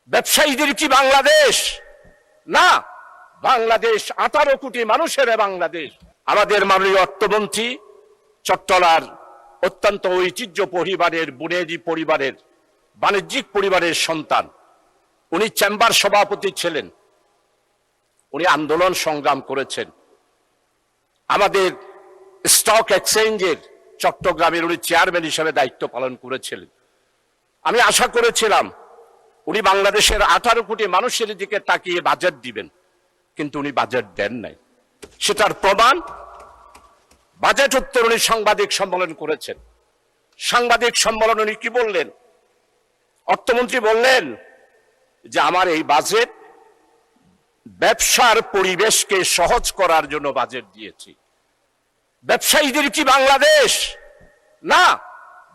ব্যবসায়ীদের কি বাংলাদেশ? না, বাংলাদেশ 18 কোটি মানুষের বাংলাদেশ। আমাদের মাননীয় অর্থমন্ত্রী চট্টলার অত্যন্ত ঐতিহ্য পরিবারের, বুনেদি পরিবারের, বাণিজ্যিক পরিবারের সন্তান। উনি চেম্বার সভাপতি ছিলেন, উনি আন্দোলন সংগ্রাম করেছেন। আমাদের স্টক এক্সচেঞ্জের চট্টগ্রামের উনি চেয়ারম্যান হিসেবে দায়িত্ব পালন করেছিলেন। আমি আশা করেছিলাম উনি বাংলাদেশের 18 কোটি মানুষের দিকে তাকিয়ে বাজেট দিবেন, কিন্তু উনি বাজেট দেন নাই। সেটার প্রমাণ বাজেট উত্তর উনি সাংবাদিক সম্মেলন করেছেন। সাংবাদিক সম্মেলন উনি কি বললেন? অর্থমন্ত্রী বললেন যে আমার এই বাজেট ব্যবসার পরিবেশকে সহজ করার জন্য বাজেট দিয়েছি। ব্যবসায়ীদের কি বাংলাদেশ? না,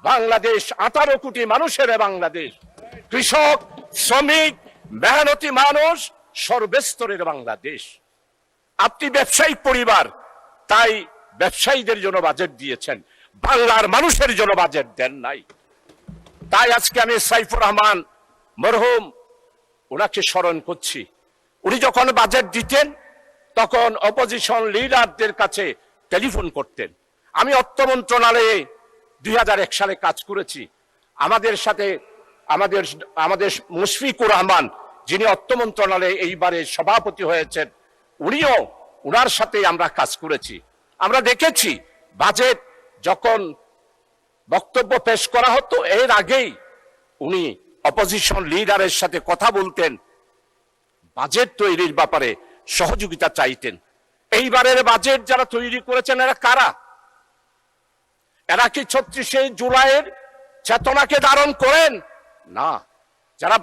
বাংলাদেশ 18 কোটি মানুষের বাংলাদেশ। কৃষক, শ্রমিক, মেহনতি মানুষ, সর্বস্তরের বাংলাদেশ। আপনি ব্যবসায়িক পরিবার, তাই ব্যবসায়ীদের জন্য বাজেট দিয়েছেন, বাংলার মানুষের জন্য বাজেট দেন নাই। তাই আজকে আমি সাইফুর রহমান মরহুম ওনাকে স্মরণ করছি। উনি যখন বাজেট দিতেন তখন অপোজিশন লিডারদের কাছে টেলিফোন করতেন। আমি অর্থ মন্ত্রণালয়ে 2001 সালে কাজ করেছি। আমাদের সাথে আমাদের মুশফিকুর রহমান, যিনি অর্থ মন্ত্রণালয়ে এইবারে সভাপতি হয়েছেন, উনিও উনার সাথে আমরা কাজ করেছি। আমরা দেখেছি বাজেট যখন বক্তব্য পেশ করা হতো এর আগেই উনি অপোজিশন লিডারের সাথে কথা বলতেন, বাজেট তৈরির ব্যাপারে সহযোগিতা চাইতেন। এইবারের বাজেট যারা তৈরি করেছেন এরা কারা? এরা কি 36শে জুলাইয়ের চেতনাকে ধারণ করেন? না, যারা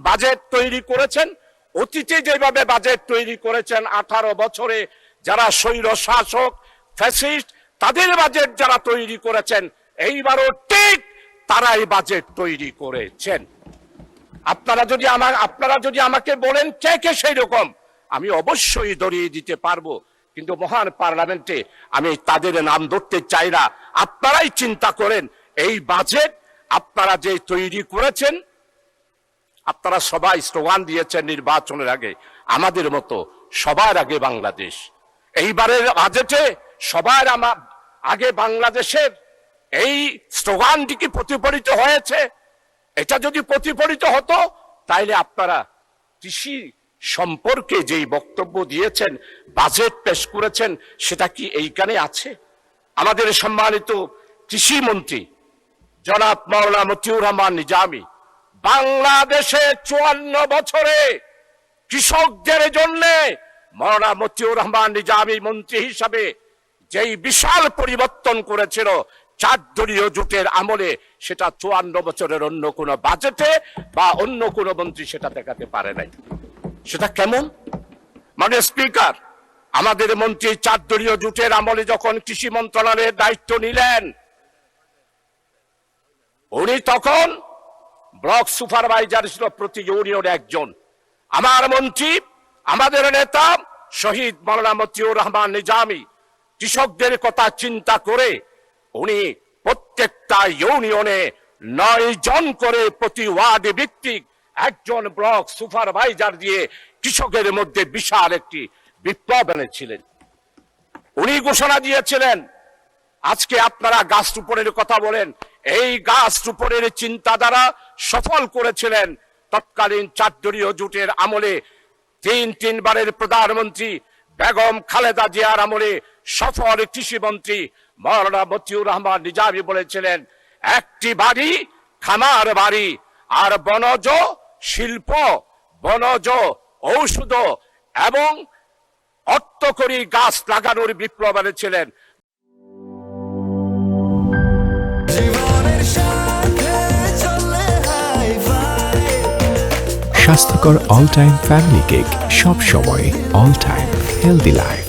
বাজেট তৈরি করেছেন অতীতে যেভাবে বাজেট তৈরি করেছেন 18 বছরে যারা স্বৈর শাসক ফ্যাসিস্ট, তাদের বাজেট যারা তৈরি করেছেন এইবারও ঠিক তারাই বাজেট তৈরি করেছেন। আপনারা যদি আমাকে বলেন কে কে সেই রকম, আমি অবশ্যই ধরিয়ে দিতে পারবো, কিন্তু মহান পার্লামেন্টে আমি তাদের নাম ধরতে চাই না। আপনারাই চিন্তা করেন, এই বাজেট আপনারা যে তৈরি করেছেন, আপনারা সবাই স্লোগান দিয়েছেন নির্বাচনের আগে আমাদের মতো সবার আগে বাংলাদেশ। এইবারের বাজেটে সবার আগে বাংলাদেশের এই স্লোগানটি কি প্রতিফলিত হয়েছে? এটা যদি প্রতিফলিত হতো তাইলে আপনারা কৃষি সম্পর্কে যেই বক্তব্য দিয়েছেন, বাজেট পেশ করেছেন, সেটা কি এইখানে আছে? আমাদের সম্মানিত কৃষি মন্ত্রী জনাব মাওলানা মতিউর রহমান নিজামী বাংলাদেশে 54 বছরে কৃষকদের জন্য মাওলানা মতিউর রহমান নিজামী মন্ত্রী হিসাবে যেই বিশাল পরিবর্তন করেছিল 4 দলীয় জোটের আমলে, সেটা 54 বছরের অন্য কোন বাজেটে বা অন্য কোন মন্ত্রী সেটা দেখাতে পারে নাই। সেটা কেমন? মানে স্পিকার, আমাদের মন্ত্রী 4 দলীয় জোটের আমলে যখন কৃষি মন্ত্রণালয়ের দায়িত্ব নিলেন, উনি তখন ব্লক সুপারভাইজার ছিল প্রতি ইউনিয়নে একজন। আমার মন্ত্রী, আমাদের নেতা শহীদ মাওলানা মতিউর রহমান নিজামী কৃষকদের কথা চিন্তা করে উনি প্রত্যেকটা ইউনিয়নে 9 জন করে প্রতি ওয়ার্ড ভিত্তিক একজন ব্লক সুপারভাইজার দিয়ে কৃষকের মধ্যে বিশাল একটি বিপ্লব এনেছিলেন। উনি ঘোষণা দিয়েছিলেন, আজকে আপনারা গাছ রোপণের কথা বলেন, এই গাছ রোপণের চিন্তাধারা সফল করেছিলেন তৎকালীন 4 দলীয় জোটের আমলে 3 বারের প্রধানমন্ত্রী বেগম খালেদা জিয়ার আমলে সফল কৃষি মন্ত্রী মাওলানা মতিউর রহমান নিজামী বলেছিলেন, একটি বাড়ি খামার বাড়ি আর বনজ শিল্প, বনজ ঔষধ এবং অর্থকরী গাছ লাগানোর বিপ্লব এনেছিলেন। স্বাস্থ্যকর অল টাইম ফ্যামিলি কেক, সব সময় অল টাইম হেলদি লাইফ।